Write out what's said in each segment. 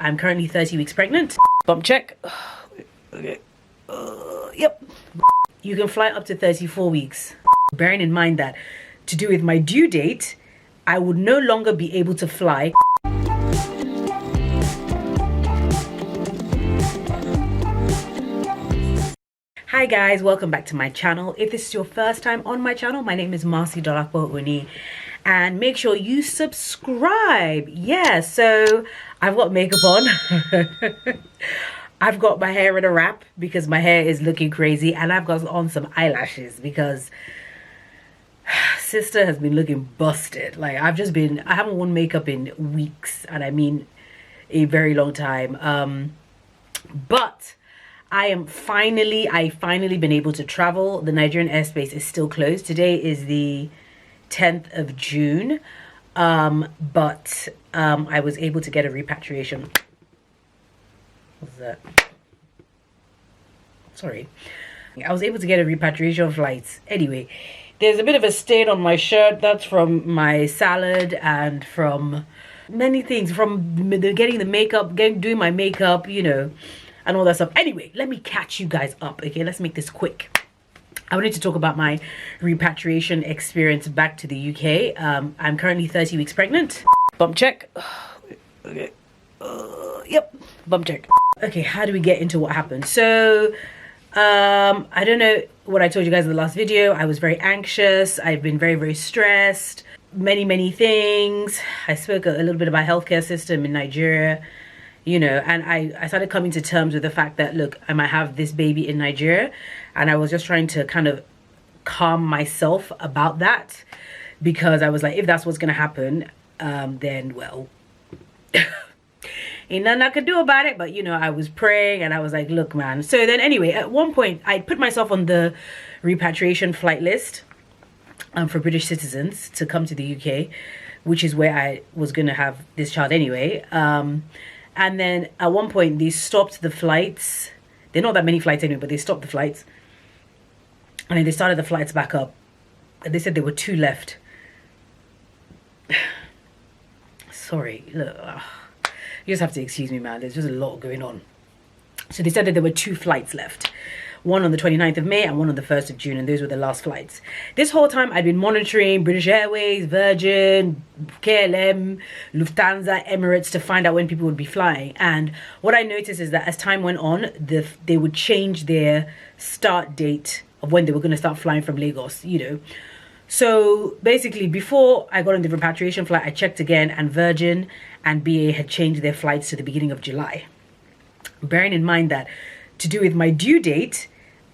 I'm currently 30 weeks pregnant. Bump check. Okay. Yep. You can fly up to 34 weeks. Bearing in mind that to do with my due date, I would no longer be able to fly. Hi guys, welcome back to my channel. If this is your first time on my channel, my name is Marcy Dolapo and make sure you subscribe. Yeah, so I've got makeup on. I've got my hair in a wrap because my hair is looking crazy, and I've got on some eyelashes because sister has been looking busted. Like I haven't worn makeup in weeks, and I mean a very long time. But I finally been able to travel. The Nigerian airspace is still closed. Today is the 10th of June. But I was able to get a repatriation. What's that? Sorry. I was able to get a repatriation flight. Anyway, there's a bit of a stain on my shirt. That's from my salad and from many things. From getting the makeup, doing my makeup, you know, and all that stuff. Anyway, let me catch you guys up. Okay, let's make this quick. I wanted to talk about my repatriation experience back to the UK. I'm currently 30 weeks pregnant. Bump check. Okay. Yep, bump check. Okay, how do we get into what happened? So, I don't know what I told you guys in the last video. I was very anxious. I've been very, very stressed. Many things. I spoke a little bit about healthcare system in Nigeria. You know, and I started coming to terms with the fact that, look, I might have this baby in Nigeria, and I was just trying to kind of calm myself about that, because I was like, if that's what's going to happen, then, well, ain't nothing I could do about it. But, you know, I was praying, and I was like, look, man. So then anyway, at one point, I put myself on the repatriation flight list for British citizens to come to the UK, which is where I was going to have this child anyway. And then at one point they stopped the flights. There are not that many flights anyway, but they stopped the flights. And then they started the flights back up. And they said there were 2 left. Sorry, look, you just have to excuse me, man. There's just a lot going on. So they said that there were 2 flights left. One on the 29th of May and one on the 1st of June, and those were the last flights. This whole time I'd been monitoring British Airways, Virgin, KLM, Lufthansa, Emirates to find out when people would be flying. And what I noticed is that as time went on, they would change their start date of when they were going to start flying from Lagos, you know. So basically, before I got on the repatriation flight, I checked again, and Virgin and BA had changed their flights to the beginning of July. Bearing in mind that to do with my due date,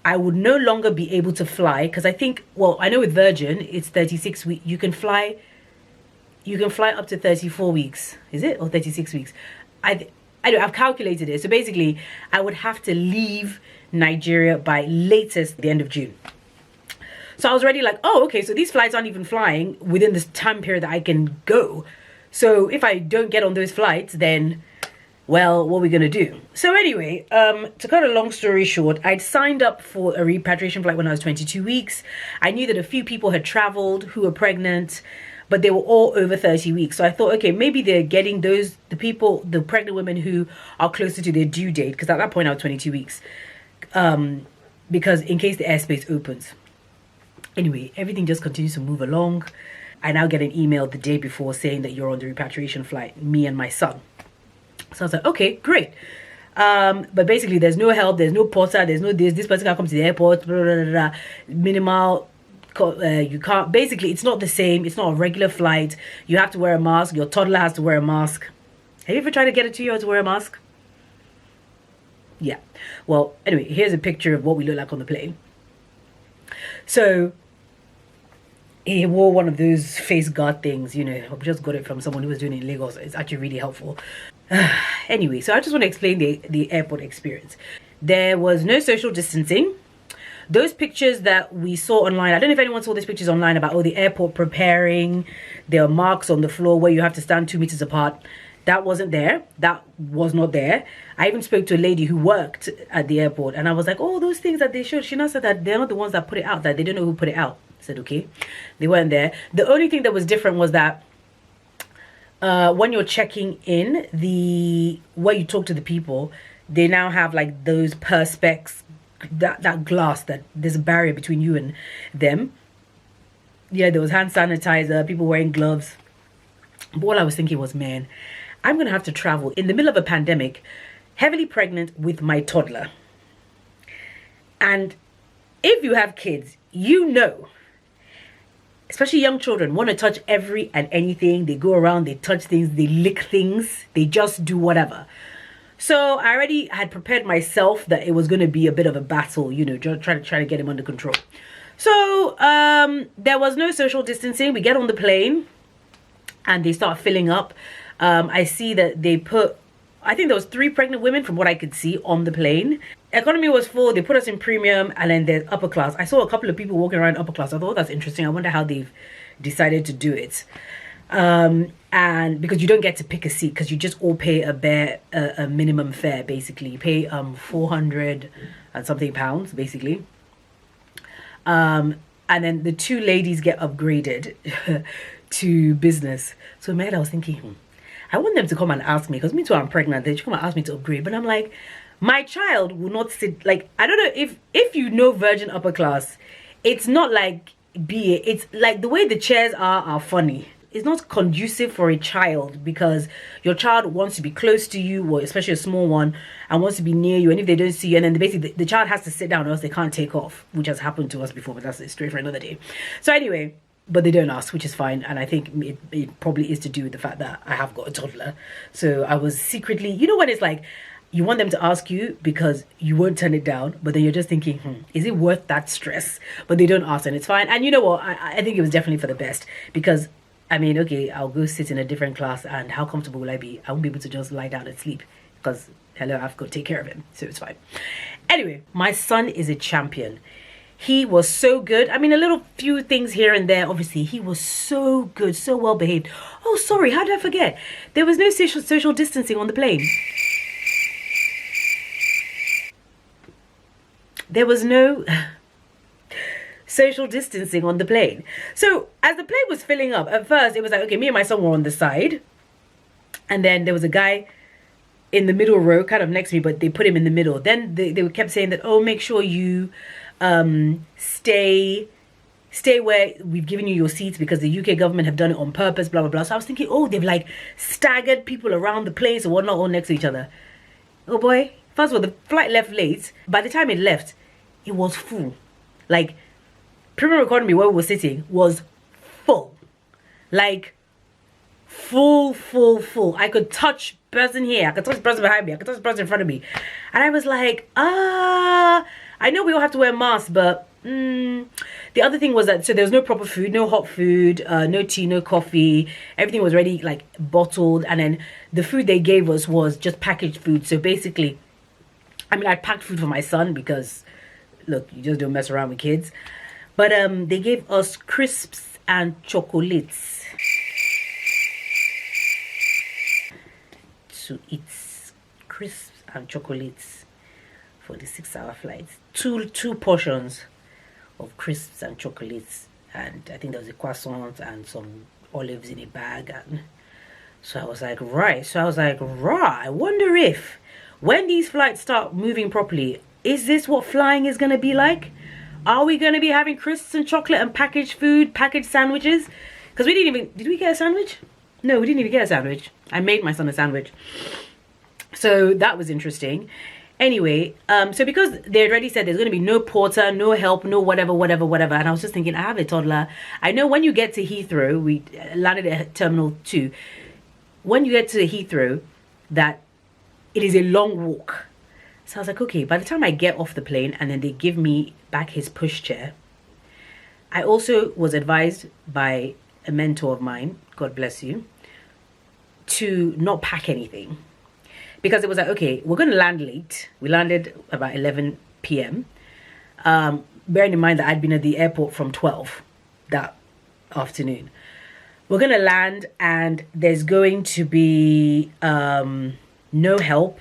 I would no longer be able to fly, because I think, well, I know with Virgin it's 36 weeks. You can fly up to 34 weeks, is it, or 36 weeks? I've calculated it. So basically I would have to leave Nigeria by latest the end of June. So I was already like, oh, okay, so these flights aren't even flying within this time period that I can go. So if I don't get on those flights, then, well, what are we going to do? So anyway, to cut a long story short, I'd signed up for a repatriation flight when I was 22 weeks. I knew that a few people had traveled who were pregnant, but they were all over 30 weeks. So I thought, okay, maybe they're getting the pregnant women who are closer to their due date, because at that point I was 22 weeks, because in case the airspace opens. Anyway, everything just continues to move along. I now get an email the day before saying that you're on the repatriation flight, me and my son. So I was like, okay, great. But basically there's no help, there's no porter, there's no this person can't come to the airport, blah, blah, blah, blah. Minimal, you can't, basically it's not the same, it's not a regular flight. You have to wear a mask, your toddler has to wear a mask. Have you ever tried to get a 2-year-old to wear a mask? Yeah. Well, anyway, here's a picture of what we look like on the plane. So he wore one of those face guard things, you know. I just got it from someone who was doing it in Lagos. It's actually really helpful. Anyway, so I just want to explain the airport experience. There was no social distancing. Those pictures that we saw online, I don't know if anyone saw these pictures online about, oh, the airport preparing, there are marks on the floor where you have to stand 2 meters apart. That wasn't there. That was not there. I even spoke to a lady who worked at the airport, and I was like, oh, those things that they showed, she now said that they're not the ones that put it out, that they don't know who put it out. I said, okay. They weren't there. The only thing that was different was that when you're checking in, the where you talk to the people, they now have like those perspex, that glass, that there's a barrier between you and them. Yeah, there was hand sanitizer, people wearing gloves. But all I was thinking was, man, I'm gonna have to travel in the middle of a pandemic, heavily pregnant with my toddler. And if you have kids, you know, especially young children, want to touch every and anything. They go around, they touch things, they lick things, they just do whatever. So I already had prepared myself that it was going to be a bit of a battle, you know, just trying to get him under control. So there was no social distancing. We get on the plane and they start filling up. I see that they put, I think there was 3 pregnant women from what I could see on the plane. Economy was full. They put us in premium, and then there's upper class. I saw a couple of people walking around upper class. I thought that's interesting. I wonder how they've decided to do it. And because you don't get to pick a seat, because you just all pay a minimum fare, basically. You pay 400 and something pounds, basically. And then the 2 ladies get upgraded to business. So man, I was thinking, I want them to come and ask me, because me too, I'm pregnant. They should come and ask me to upgrade. But I'm like, my child will not sit, like, I don't know if you know virgin upper class, it's not like BA. It's like the way the chairs are funny. It's not conducive for a child, because your child wants to be close to you, or especially a small one, and wants to be near you. And if they don't see you, and then basically the child has to sit down, or else they can't take off, which has happened to us before, but that's a story for another day. So anyway, but they don't ask, which is fine. And I think it probably is to do with the fact that I have got a toddler. So I was secretly, you know, when it's like, you want them to ask you because you won't turn it down, but then you're just thinking, is it worth that stress? But they don't ask, and it's fine. And you know what? I think it was definitely for the best, because I mean, okay, I'll go sit in a different class, and how comfortable will I be? I won't be able to just lie down and sleep, because hello, I've got to take care of him, so it's fine. Anyway, my son is a champion. He was so good. I mean, a little few things here and there. Obviously, he was so good, so well behaved. Oh, sorry, how did I forget? There was no social distancing on the plane. There was no social distancing on the plane. So as the plane was filling up, at first it was like, okay, me and my son were on the side, and then there was a guy in the middle row, kind of next to me, but they put him in the middle. Then they kept saying that, oh, make sure you stay where we've given you your seats, because the UK government have done it on purpose, blah blah blah. So I was thinking, oh, they've like staggered people around the place or whatnot, all next to each other. Oh boy, first of all, the flight left late. By the time it left, it was full. Like, premium economy where we were sitting was full. Like, full. I could touch person here, I could touch the person behind me, I could touch the person in front of me. And I was like, I know we all have to wear masks, but the other thing was that, so there was no proper food, no hot food, no tea, no coffee. Everything was already like bottled, and then the food they gave us was just packaged food. So basically, I mean, I packed food for my son, because look, you just don't mess around with kids. But they gave us crisps and chocolates to eat. Crisps and chocolates for the 6-hour flights. Two portions of crisps and chocolates, and I think there was a croissant and some olives in a bag. And so I was like, right. I wonder if when these flights start moving properly, is this what flying is going to be like? Are we going to be having crisps and chocolate and packaged food, packaged sandwiches? Because we didn't even, did we get a sandwich? No, we didn't even get a sandwich. I made my son a sandwich. So that was interesting. Anyway, so because they already said there's going to be no porter, no help, no whatever. And I was just thinking, I have a toddler. I know when you get to Heathrow, we landed at Terminal 2. When you get to Heathrow, that it is a long walk. So I was like, okay, by the time I get off the plane and then they give me back his pushchair, I also was advised by a mentor of mine, God bless you, to not pack anything. Because it was like, okay, we're going to land late. We landed about 11 p.m. Bearing in mind that I'd been at the airport from 12 that afternoon. We're going to land and there's going to be no help.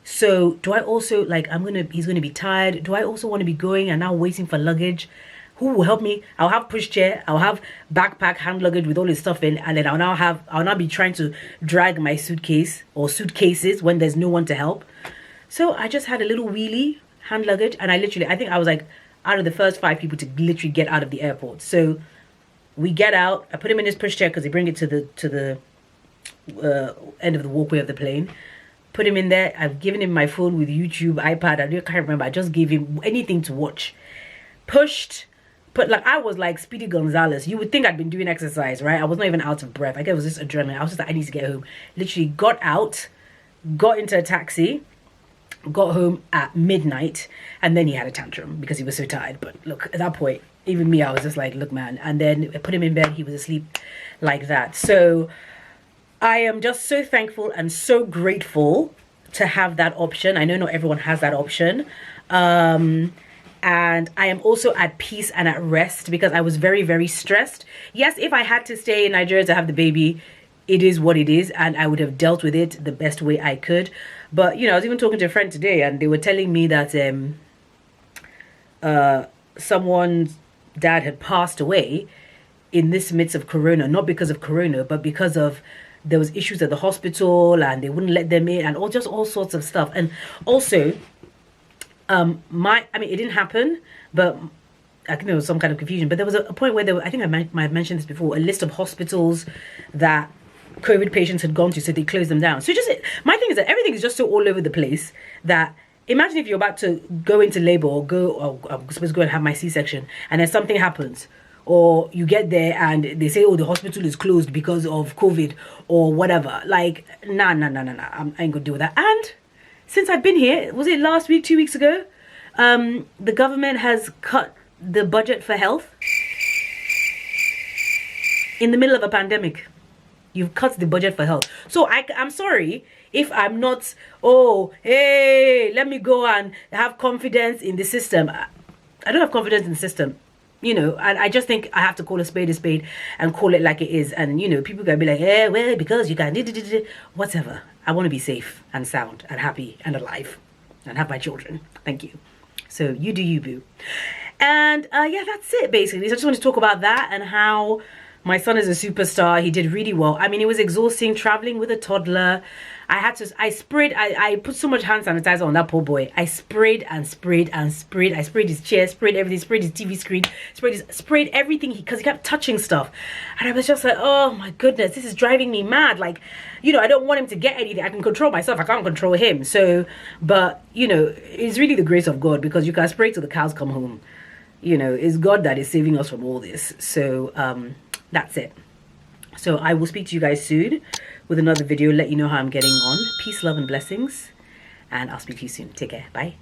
So do I also, like, he's going to be tired. Do I also want to be going and now waiting for luggage? Who will help me? I'll have pushchair, I'll have backpack, hand luggage with all his stuff in, and then I'll now be trying to drag my suitcase or suitcases when there's no one to help. So I just had a little wheelie hand luggage, and I think I was like out of the first 5 people to literally get out of the airport. So we get out, I put him in his pushchair because they bring it to the end of the walkway of the plane. Put him in there. I've given him my phone with YouTube, iPad. I can't remember. I just gave him anything to watch. Pushed. But like I was like Speedy Gonzalez. You would think I'd been doing exercise, right? I was not even out of breath. I guess it was just adrenaline. I was just like, I need to get home. Literally got out, got into a taxi, got home at midnight, and then he had a tantrum because he was so tired. But look, at that point, even me, I was just like, look, man. And then I put him in bed. He was asleep like that. So I am just so thankful and so grateful to have that option. I know not everyone has that option. And I am also at peace and at rest because I was very, very stressed. Yes, if I had to stay in Nigeria to have the baby, it is what it is, and I would have dealt with it the best way I could. But, you know, I was even talking to a friend today, and they were telling me that someone's dad had passed away in this midst of Corona, not because of Corona, but because of there was issues at the hospital, and they wouldn't let them in, and all sorts of stuff. And also, it didn't happen, but I think there was some kind of confusion. But there was a point where I think I might have mentioned this before, a list of hospitals that COVID patients had gone to, so they closed them down. So my thing is that everything is just so all over the place that imagine if you're about to go into labor or I'm supposed to go and have my C-section, and then something happens, or you get there and they say, oh, the hospital is closed because of COVID or whatever. Like, nah, I ain't gonna deal with that. And since I've been here, was it last week, 2 weeks ago? The government has cut the budget for health in the middle of a pandemic. You've cut the budget for health. So I'm sorry if I'm not, oh, hey, let me go and have confidence in the system. I don't have confidence in the system. You know, and I just think I have to call a spade and call it like it is. And, you know, people can be like, yeah, well, because you can, whatever. I want to be safe and sound and happy and alive and have my children. Thank you. So you do you, boo. And yeah, that's it, basically. So I just want to talk about that and how my son is a superstar. He did really well. I mean, it was exhausting traveling with a toddler. I put so much hand sanitizer on that poor boy. I sprayed and sprayed and sprayed. I sprayed his chair, sprayed everything, sprayed his TV screen, sprayed everything because he kept touching stuff. And I was just like, oh my goodness, this is driving me mad. Like, you know, I don't want him to get anything. I can control myself. I can't control him. So, but, you know, it's really the grace of God because you can spray till the cows come home. You know, it's God that is saving us from all this. So, that's it. So I will speak to you guys soon with another video, let you know how I'm getting on. Peace, love, and blessings. And I'll speak to you soon. Take care. Bye.